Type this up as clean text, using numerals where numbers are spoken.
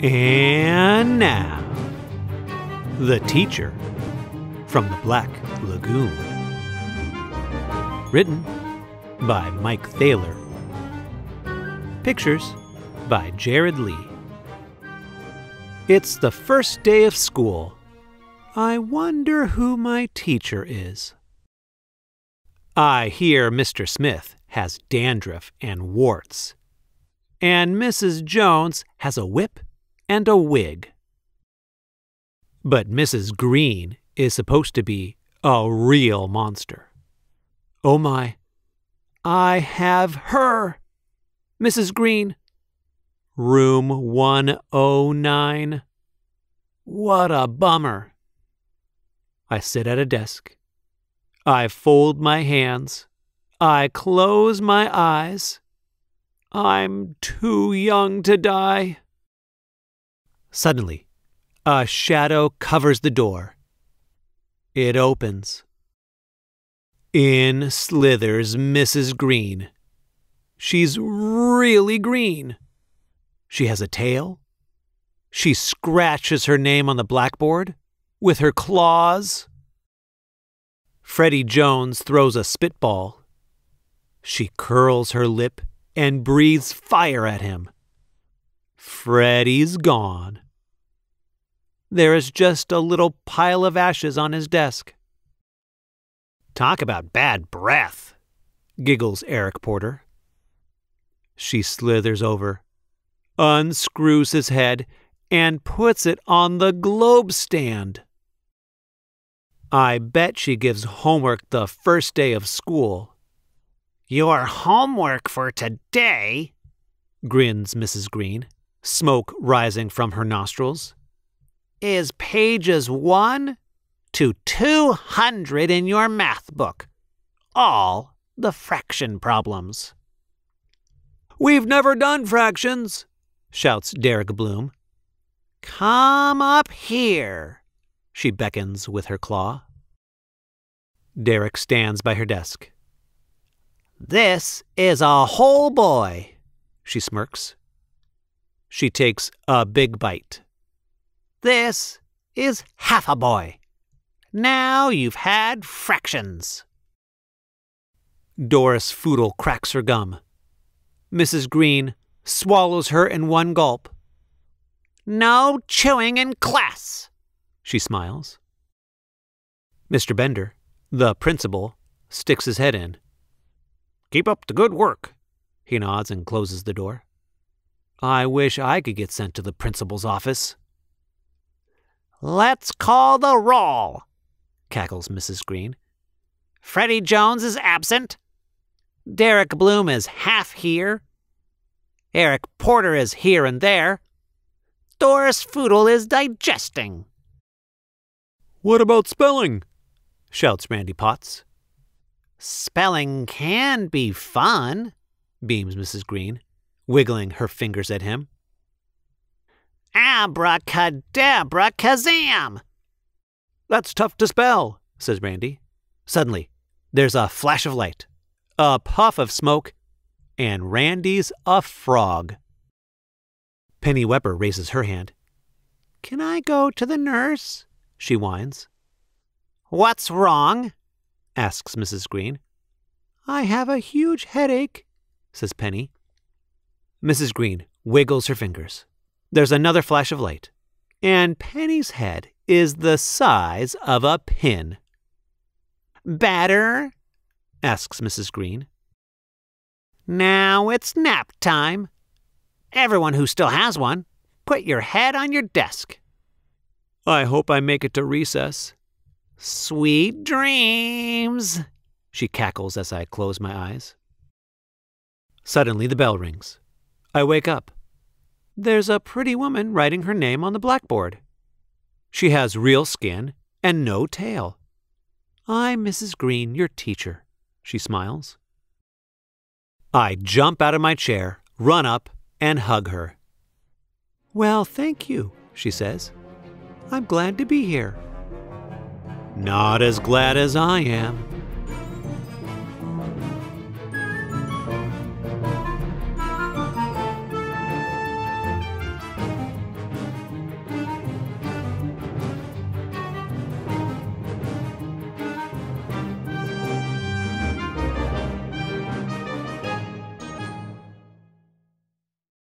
And now, The Teacher from the Black Lagoon. Written by Mike Thaler. Pictures by Jared Lee. It's the first day of school. I wonder who my teacher is. I hear Mr. Smith has dandruff and warts, and Mrs. Jones has a whip and a wig. But Mrs. Green is supposed to be a real monster. Oh my, I have her! Mrs. Green, room 109. What a bummer. I sit at a desk. I fold my hands. I close my eyes. I'm too young to die. Suddenly, a shadow covers the door. It opens. In slithers Mrs. Green. She's really green. She has a tail. She scratches her name on the blackboard with her claws. Freddie Jones throws a spitball. She curls her lip and breathes fire at him. Freddie's gone. There is just a little pile of ashes on his desk. Talk about bad breath, giggles Eric Porter. She slithers over, unscrews his head, and puts it on the globe stand. I bet she gives homework the first day of school. Your homework for today, grins Mrs. Green, smoke rising from her nostrils, is pages 1 to 200 in your math book. All the fraction problems. We've never done fractions, shouts Derek Bloom. Come up here, she beckons with her claw. Derek stands by her desk. This is a whole boy, she smirks. She takes a big bite. This is half a boy. Now you've had fractions. Doris Foodle cracks her gum. Mrs. Green swallows her in one gulp. No chewing in class, she smiles. Mr. Bender, the principal, sticks his head in. Keep up the good work, he nods and closes the door. I wish I could get sent to the principal's office. Let's call the roll, cackles Mrs. Green. Freddie Jones is absent. Derek Bloom is half here. Eric Porter is here and there. Doris Foodle is digesting. What about spelling? Shouts Randy Potts. Spelling can be fun, beams Mrs. Green, wiggling her fingers at him. Abracadabra kazam! That's tough to spell, says Randy. Suddenly, there's a flash of light, a puff of smoke, and Randy's a frog. Penny Weber raises her hand. Can I go to the nurse? She whines. What's wrong? Asks Mrs. Green. I have a huge headache, says Penny. Mrs. Green wiggles her fingers. There's another flash of light, and Penny's head is the size of a pin. Batter? Asks Mrs. Green. Now it's nap time. Everyone who still has one, put your head on your desk. I hope I make it to recess. Sweet dreams, she cackles as I close my eyes. Suddenly the bell rings. I wake up. There's a pretty woman writing her name on the blackboard. She has real skin and no tail. I'm Mrs. Green, your teacher, she smiles. I jump out of my chair, run up, and hug her. Well, thank you, she says. I'm glad to be here. Not as glad as I am,